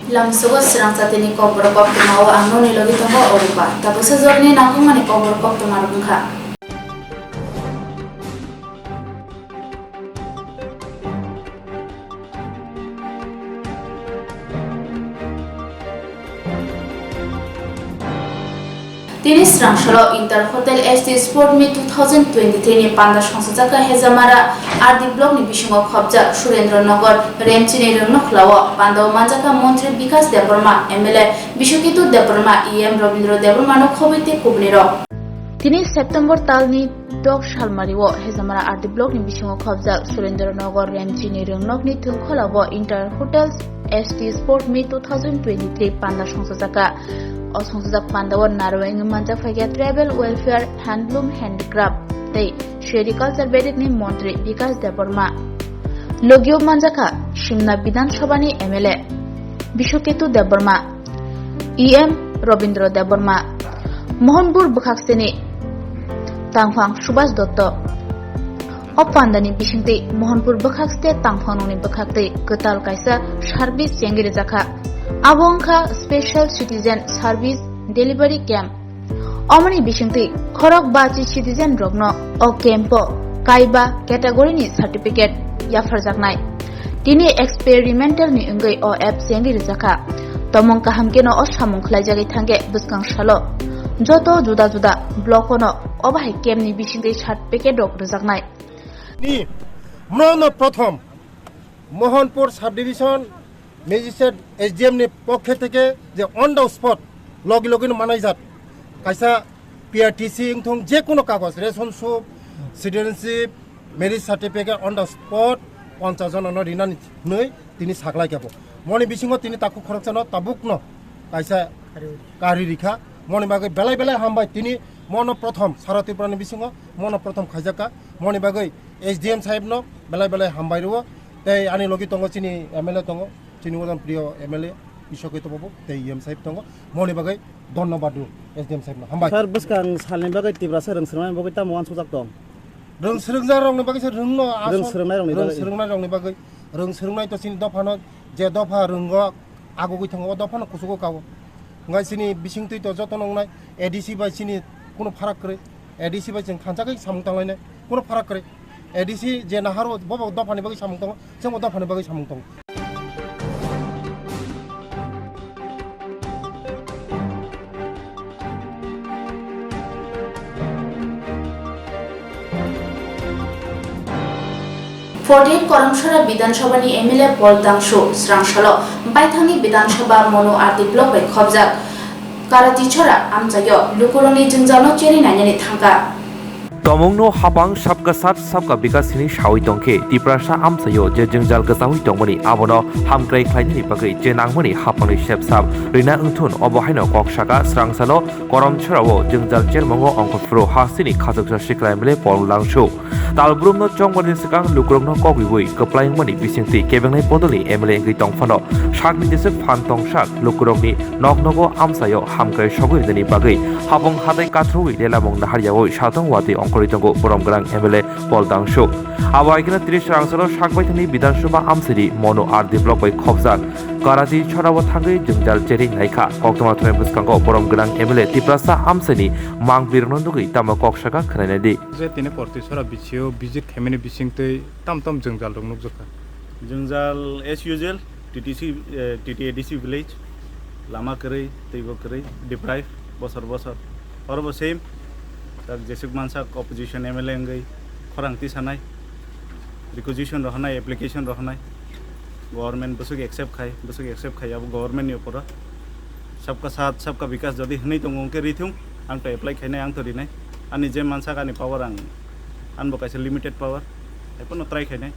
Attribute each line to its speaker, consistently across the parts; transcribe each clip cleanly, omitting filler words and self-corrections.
Speaker 1: Lamsugo Swrangchati ni Kokborok Koktwma o ang noni logi tongo orupa. Tapos sa zor ni nangkong mani Kokborok Koktwma rungka. Tini Swrangchati Inter Hotel ST Sport Meet 2023 ni Panda Songsajaka Hezamara RD Block ni Bisingo Khobjak Surendranagar Remchini Rungnoklawo Panda Manjaka Mantri Bikas Deborma MLA Bishokitu Deborma EM Robindro Deborma no Khobite Kubniro Tini September talni dog Shalmariwo Hezamara RD Block ni Bisingo Khobjak Surendranagar Remchini Rungnokni Thungkholawo Inter Hotels ST Sport Meet 2023 Panda Songsajaka Osongzak Pandawan Narwing Manjak Fagya Travel Welfare Handloom Handicraft Tei Sericulture Bedik ni Montri Bikas Deborma Logio Manjaka Shimna Bidan Sabani MLA Bishoketu Deborma EM Robindro Deborma Mohanpur Bukhakseni Tangfang Subhas Dotto Opandani Bishingti Mohanpur Bukhakste Tangfanoni Bukhakte Ketal Kaisa Service Yangiri Jaka Abongkha Special Citizen Service Delivery Camp Omani Bishingti Khorok Bachi Citizen Rogno O Campo Kaiba Category ni Certificate Yafarjaknai Tini Experimental ni Ungai O App Sengi Rizaka Tomong Kahamkeno O Samung Khlajagi Thange Buskang Shalo Joto Juda Juda Blokono Obahi Camp ni Bishingti Certificate Rog Rijaknai
Speaker 2: Ni Mono Prothom Mohanpur Subdivision Magistrate SDM ni পক্ষে থেকে যে on the spot লগি লগি মানাইজাত কাইসা PRTC ইংথং যে কোনো কাগজ রেশনশিপ citizenship marriage certificate on the spot 50 জন অন রিনানি নই তিনি সাকলাই যাব মনি বিসিংহ তিনি তাকু খরকছানো তাবুক ন কাইসা কারি রিখা মনি বাগৈ বেলাই বেলাই হামবাই তিনি মন প্রথম সারতি প্রাণী বিসিংহ মন প্রথম খাইজাকা মনি বাগৈ SDM সাহেব ন বেলাই বেলাই হামবাই রো তাই আনি লগি তঙ্গ চিনি MLA তঙ্গ চিনি ওজন প্রিয় MLA Bishoketu Bobo তাই EM সাহেব তঙ্গ মনি বাগৈ ধন্যবাদ SDM সাহেব ন হামবাই
Speaker 3: স্যার বসকাং সালনি বাগৈ তিব্রাসা রংসরমাই বাগৈ তা মওয়ান সুজাক দং
Speaker 2: রংসরংজা রংনি বাগৈ রংনো
Speaker 3: রংসরংনাই
Speaker 2: রংনি বাগৈ রংসরংনাই তো চিনি দফানো যে দফা রংগ আগগৈ থাঙ্গ দফানো কুসুগো কাও ngai sini bising tui to joto nongnai ADC bai sini kono farak kre ADC bai jeng khanjakai samung tanglai nai kono farak kre ADC je naharo bobo dofani bagai samung tong jeng dofani bagai samung tong
Speaker 1: Fortin Koromsara Bidansabha ni MLA Poltangshu Swrangchalo Baithangni Bidansabha Mono RD Block bai khobjak Karati chora amjayo lukuroni jungjano cheri nanyani thangka
Speaker 4: Tomongno habang sabka sat sabka bikas hini shawi tongke tiprasa amsayo je jengjal gasawi tongmani abono hamkrai khlaini bagai je nangmani hapangni shepsap rina ungthun obohaino koksaka Swrangchalo Koromsarao jengjal chermongo ongkofro hasini khajoksa siklaimle polangsu talbrumno chongmani sikang lukurongno kogwibui keplaingmani bisingti kebengnai podoli MLA ngri tongfano sakni dese phantong sak lukurongni noknogo amsayo hamkrai sogoidani bagai habong hatai kathroi lelamong naharyawo satong wati Koritongo Boromgrang MLA Poltangshu Awaikina 30 Swrangchalo Sakbaithani Bidansabha Amsiri Mono RD Block bai khobjak Karati chhorawo thangui jengjal cheri naikha Koktwma thone buskango Boromgrang MLA Tiprasa Amsini Mangbirnondugui tama koksaka khanainadi
Speaker 5: je tine porti sora bichio visit khemeni bisingtei tamtam jengjal rong nukjaka
Speaker 3: jengjal as usual TTADC village lama krai teibo krai deprive bosor orbo same tak jesuk mansak opposition MLA ngai khorangti sanai requisition rohnai application rohnai government busuk accept khai ab government ni upor sabka sath sabka vikas jodi hnei tongong ke rithum ang to apply khainai ang to rinai ani je mansak ani power ang anbo kaisa limited power epono try khainai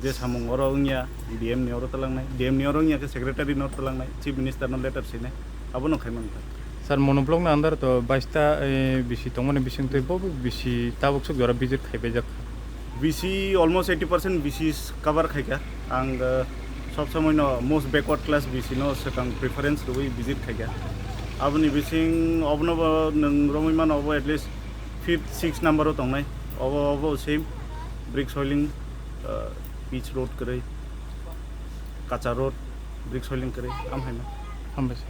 Speaker 3: je samung oro ungya DM ni oro talangnai DM ni oro ungya ke secretary nor talangnai chief minister no letter sinai abono khaiman
Speaker 5: sar monoblock na andar to 22 bisi tongmani bisingtei bobo bisi tabuksuk jora visit khaibejak
Speaker 3: bisi almost 80% bisi cover khaika ang sob samoi no most backward class bisi no sekang preference roi visit khaika abni bising obno nang romoi man obo at least 5th 6 number o tongnai obo same brick soiling pitch road krai kacha road brick soling करे आम है ना
Speaker 5: हामबायसै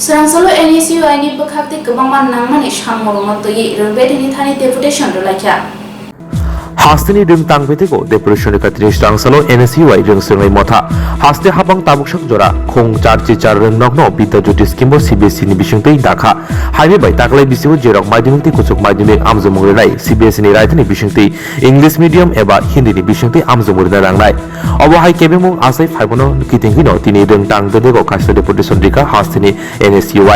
Speaker 1: Swrangchati NSU ni bakhakti kabangman nangmani sangmorong toyi rebedini thani deputation rolakya.
Speaker 4: Hastini ring tangbetego deputation katri Swrangchati NSU ring sungai motha haste habang tabuksak jora khong charchi char ring nokno bidya jyoti scheme CBSE ni bisingtei dakha highway bai taklai bisio jerok madhyamik kuchuk madhyamik amjomung rai CBSE ni raithani bisingtei English medium eba Hindi ni bisingtei amjomung rangnai obo hai kebemung asai phaibano kitengino tini ring tangbetego kaisa deputation rika hastini NSU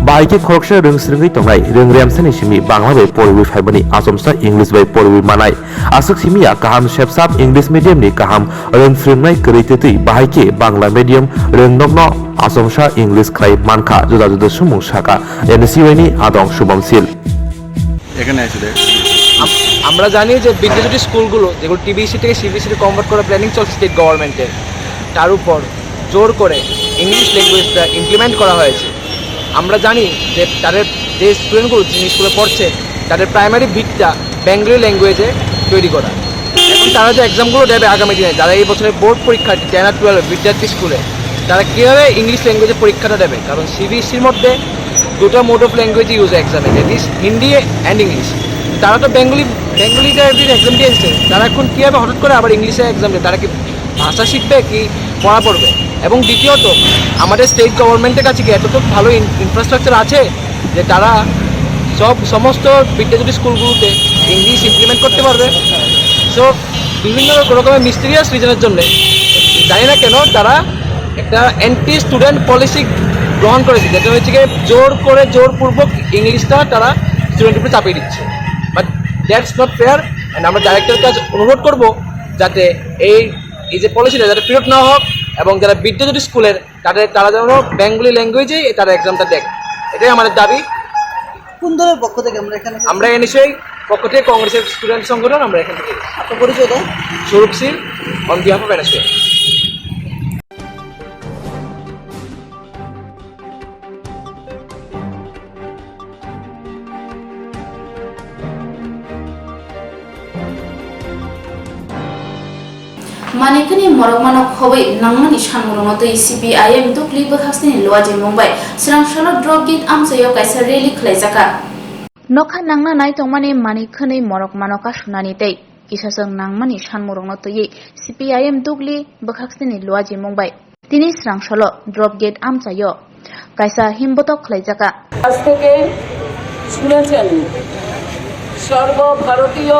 Speaker 4: bai ke khoroksa ring sringai tongnai ring remsani simi bangla bai poriwi phaibani asomsa English bai poriwi manai asuk simia kaham shepsap English medium ni kaham ring sringai kreitetui bahai ke bangla medium ring nokno asomsa English khlai mankha juda juda sumung saka NSU ni adong শুভমশীল
Speaker 6: এখানে আছে দেখ
Speaker 7: আমরা জানি যে বিদ্যাজ্যোতি স্কুলগুলো যেগুলো TBC থেকে CBSE convert করার প্ল্যানিং চলছে স্টেট গভর্নমেন্টের তার উপর জোর করে ইংলিশ ল্যাঙ্গুয়েজটা ইমপ্লিমেন্ট করা হয়েছে আমরা জানি যে তাদের যে স্টুডেন্টগুলো যে স্কুলে পড়ছে তাদের প্রাইমারি ভিতটা বেঙ্গলি ল্যাঙ্গুয়েজে তৈরি করা এখন তারা যে এক্সামগুলো দেবে আগামী দিনে যারা এই বছরের বোর্ড পরীক্ষার্থী 10 আর 12 বিদ্যার্থী স্কুলে তারা কীভাবে ইংলিশ ল্যাঙ্গুয়েজে পরীক্ষাটা দেবে কারণ সিবিএসসির মধ্যে দুটো মোড অফ ল্যাঙ্গুয়েজ ইউজ এক্সামে that is Hindi and English তারা তো বেঙ্গলিতে এক্সাম দিয়েছে তারা এখন কীভাবে হঠাৎ করে আবার ইংলিশে এক্সাম দেয় তারা কি ভাষা শিখবে কি পড়া পড়বে এবং দ্বিতীয়ত আমাদের স্টেট গভর্নমেন্টের কাছে কি এত তো ভালো ইনফ্রাস্ট্রাকচার আছে যে তারা সমস্ত বিদ্যাজ্যোতি স্কুলগুলোতে ইংলিশ ইমপ্লিমেন্ট করতে পারবে সো বিভিন্ন রকমের মিস্টিরিয়াস রিজনের জন্য জানি না কেন তারা একটা অ্যান্টি স্টুডেন্ট পলিসি গ্রহণ করেছে, যেটা হচ্ছে কি জোরপূর্বক ইংলিশটা তারা স্টুডেন্টের উপরে চাপিয়ে দিচ্ছে। But that's not fair. And আমরা ডাইরেক্টরের কাছে অনুরোধ করব যাতে এই যে পলিসিটা যাতে ফেরত নেওয়া হোক, এবং যারা বিদ্যাজ্যোতি স্কুলের তারা যেন বেঙ্গলি ল্যাঙ্গুয়েজেই তারা এক্সামটা দেখ, এটাই আমাদের দাবি।
Speaker 8: কোন দলের পক্ষ থেকে
Speaker 7: আমরা এনএসআই পক্ষ থেকে কংগ্রেসের স্টুডেন্ট সংগঠন, আমরা এখান থেকে।
Speaker 8: আপনার পরিচয় দেন?
Speaker 7: স্বরূপ Singh on behalf of NSI.
Speaker 1: Manikani morokmano khoboi nangmani sanmurungo tei CPIM dukli bokhaksni loaje Mumbai Swrangchati drop gate amsayo kaisa rally khlaijaka nokha nangna nai tongmani manikani morokmano ka sunani tei kisasang nangmani sanmurungo tei CPIM dukli bokhaksni loaje Mumbai tini Swrangchati drop gate amsayo kaisa himbotok khlaijaka
Speaker 9: আজ থেকে শুনেছেন সর্বভারতীয়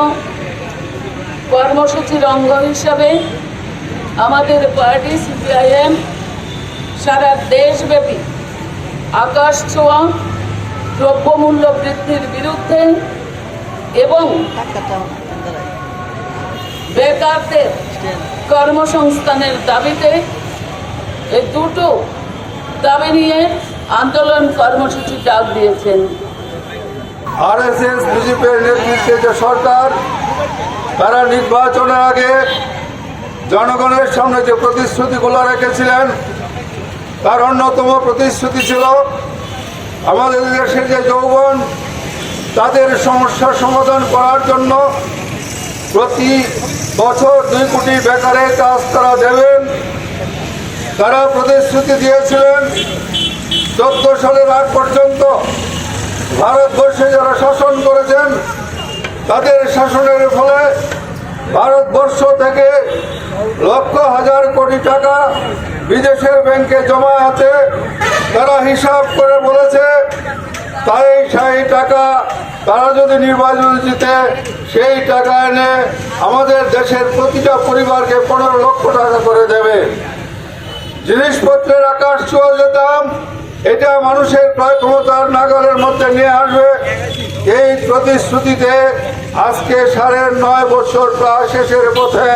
Speaker 9: কর্মসূচির অঙ্গ হিসাবে আমাদের party CPIM সারা দেশব্যাপী আকাশ ছোঁয়া দ্রব্যমূল্য বৃদ্ধির বিরুদ্ধে এবং বেকারদের কর্মসংস্থানের দাবিতে এই দুটো দাবি নিয়ে আন্দোলন কর্মসূচি ডাক দিয়েছেন।
Speaker 10: আরএসএস বিজেপির নেতৃত্বে যে সরকার, তারা নির্বাচনের আগে জনগণের সামনে যে প্রতিশ্রুতিগুলো রেখেছিলেন, তার অন্যতম প্রতিশ্রুতি ছিল আমাদের দেশের যে যৌবন, তাদের সমস্যার সমাধান করার জন্য প্রতি বছর 2 কোটি বেকারের কাজ তারা দেবেন। তারা প্রতিশ্রুতি দিয়েছিলেন 14 সালের আগ পর্যন্ত ভারতবর্ষে যারা শাসন করেছেন, তাদের শাসনের ফলে ভারতবর্ষ থেকে লক্ষ হাজার কোটি টাকা বিদেশের ব্যাংকে জমা আছে। তারা হিসাব করে বলেছে তাই সেই টাকা তারা যদি নির্বাচন জিতে সেই টাকা এনে আমাদের দেশের প্রতিটা পরিবারকে 15 লক্ষ টাকা করে দেবে। জিনিসপত্রের আকাশ ছোঁয়া যে দাম, এটা মানুষের ক্রয় ক্ষমতার নাগালের মধ্যে নিয়ে আসবে। এই প্রতিশ্রুতিতে আজকে 9.5 বছর প্রায় শেষের পথে।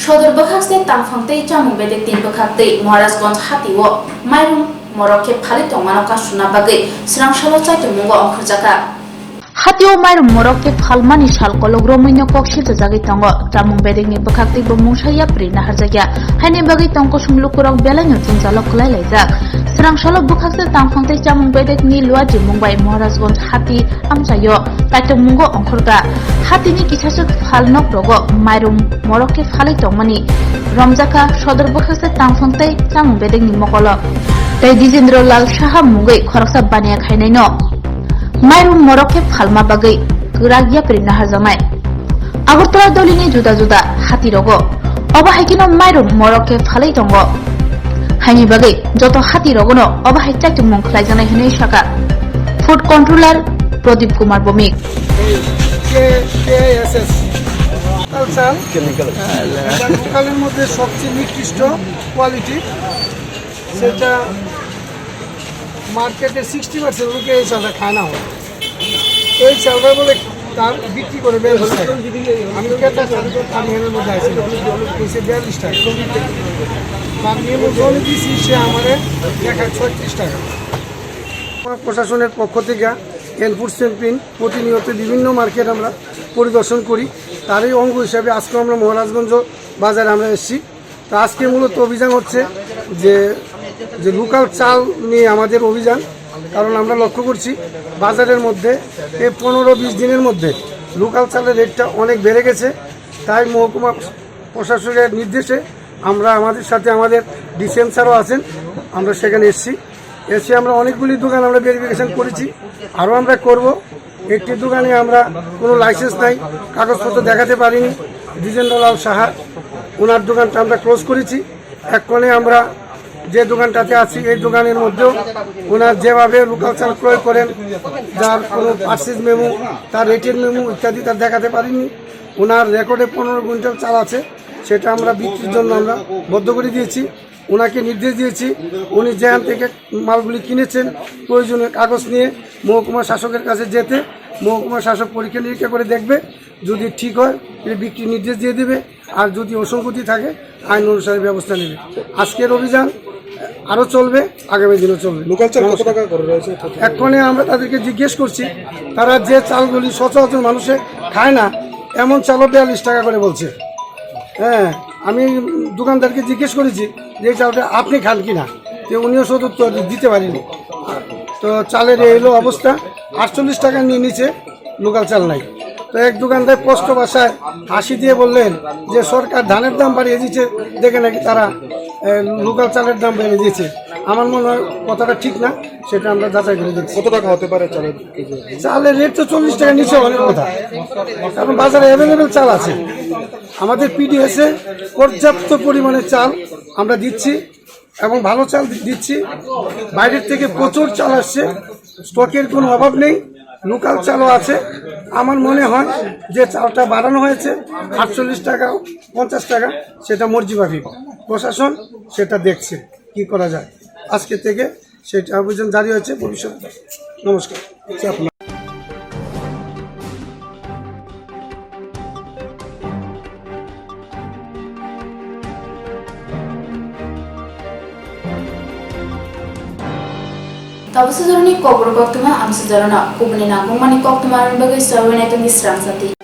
Speaker 1: Sodor Bakhaste Tamfangte Jamu Bedek Tin Bakakte Maharajganj Hatiwo Mairum Moroke Phali Tongmano Kasuna Bagai Swrangchati Mungo Onkhorjaka
Speaker 11: Hatio Mairum Moroke Phalmani Shalkolog Romoino Kokshi Jagi Tongo Jamung Bedek ni Bakakte Bumushaya Prina Harjagya Haine Bagai Tongko Sumlukurok Belanyo Tinjalok Klai Laijak Swrangchalo Bakhaste Tamfangte Jamung Bedek ni Luaji Mumbai Maharajganj Hati Amsayo Taito Mungo Onkhorga Hatini Kisasuk Phalnok Rogo Mairum Moroke Phali Tongmani Ramjaka Sodor Bakhaste Tamfangte Jamung Bedek ni Mokolo Tai Dijendro Lal Shaha Mungai Khoraksa Bania Khainaino Mairum Moroke Phalma Bagai Guragia Prina Harjamai Agartala Dolini Juda Juda Hati Rogo Oba Haikino Mairum Moroke Phalai Tongo Haini Bagai Joto Hati Rogono Oba Haikchati Mung Khlaijana Hinai Shaka Food Controller Pradip Kumar Bomik
Speaker 8: KSS culture লোকালের মধ্যে সবচেয়ে নিকৃষ্ট quality সেটা মার্কেটে 60% লোকে এই চালটা খায় না হয় এই চালটা বলে তার বিক্রি করে বের হচ্ছে আমি একটা কামিয়ানের মধ্যে আছি সে 42 টাকা বাকির মধ্যে দিয়েছি সে আমাদের দেখায় 36 টাকা প্রশাসনের পক্ষ থেকে এনফোর্সমেন্ট প্রতিনিয়ত বিভিন্ন মার্কেট আমরা পরিদর্শন করি তারই অঙ্গ হিসাবে আজকে আমরা মহারাজগঞ্জ বাজারে আমরা এসেছি তো আজকে মূলত অভিযান হচ্ছে যে লোকাল চাল নিয়ে আমাদের অভিযান কারণ আমরা লক্ষ্য করছি বাজারের মধ্যে এই 15-20 দিনের মধ্যে লোকাল চালের রেটটা অনেক বেড়ে গেছে তাই মহকুমা প্রশাসনের নির্দেশে আমরা আমাদের সাথে আমাদের ডিসিএম স্যারও আছেন আমরা সেখানে এসে আমরা অনেকগুলি দোকান আমরা ভেরিফিকেশন করেছি আরও আমরা করব একটি দোকানে আমরা কোনো লাইসেন্স নাই কাগজপত্র দেখাতে পারিনি দ্বিজেন্দ্রলাল সাহা ওনার দোকানটা আমরা ক্লোজ করেছি এক কোণে আমরা যে দোকানটাতে আছি এই দোকানের মধ্যেও ওনার যেভাবে লোকাল চাল ক্রয় করেন যার কোনো পার্সেস মেমো তার রেটের মেমো ইত্যাদি তার দেখাতে পারিনি ওনার রেকর্ডে 15 কুইন্টাল চাল আছে সেটা আমরা বিক্রির জন্য আমরা বদ্ধ করে দিয়েছি ওনাকে নির্দেশ দিয়েছি উনি যেখান থেকে মালগুলি কিনেছেন প্রয়োজনীয় কাগজ নিয়ে মহকুমা শাসকের কাছে যেতে মহকুমা শাসক পরীক্ষা নিরীক্ষা করে দেখবে যদি ঠিক হয় বিক্রির নির্দেশ দিয়ে দেবে আর যদি অসঙ্গতি থাকে আইন অনুসারে ব্যবস্থা নেবে আজকের অভিযান আরও চলবে আগামী দিনও চলবে লোকাল চাল কত টাকা করে রয়েছে এক্ষণে আমরা তাদেরকে জিজ্ঞেস করছি তারা যে চালগুলি সচরাচর মানুষে খায় না এমন চালও 42 টাকা করে বলছে হ্যাঁ আমি দোকানদারকে জিজ্ঞেস করেছি যে চালটা আপনি খান কিনা যে উনিও সদুত্তর দিতে পারেনি তো চালের এলো অবস্থা 48 টাকা নিয়ে নিচে লোকাল চাল নাই তো এক দোকানদার স্পষ্ট ভাষায় হাসি দিয়ে বললেন যে সরকার ধানের দাম বাড়িয়ে দিচ্ছে দেখে নাকি তারা লোকাল চালের দাম বেড়ে দিয়েছে আমার মনে হয় কথাটা ঠিক না সেটা আমরা যাচাই করে দেখছি কত টাকা হতে পারে চালের রেট তো 40 টাকা নিচে অনেক কথা কারণ বাজারে অ্যাভেলেবেল চাল আছে আমাদের পিডিএসে পর্যাপ্ত পরিমাণে চাল আমরা দিচ্ছি এবং ভালো চাল দিচ্ছি বাইরের থেকে প্রচুর চাল আসছে স্টকের কোনো অভাব নেই লোকাল চালও আছে আমার মনে হয় যে চালটা বাড়ানো হয়েছে 48 টাকা 50 টাকা সেটা মর্জিমাফিক প্রশাসন সেটা দেখছে কি করা যায় আজকে থেকে সেটা অভিযান জারি হয়েছে ভবিষ্যতে নমস্কার
Speaker 1: Tabu sejauh ini Kokborok Koktwma am sejauh na kubni nanggung mani Koktwma bagai Swrangchati.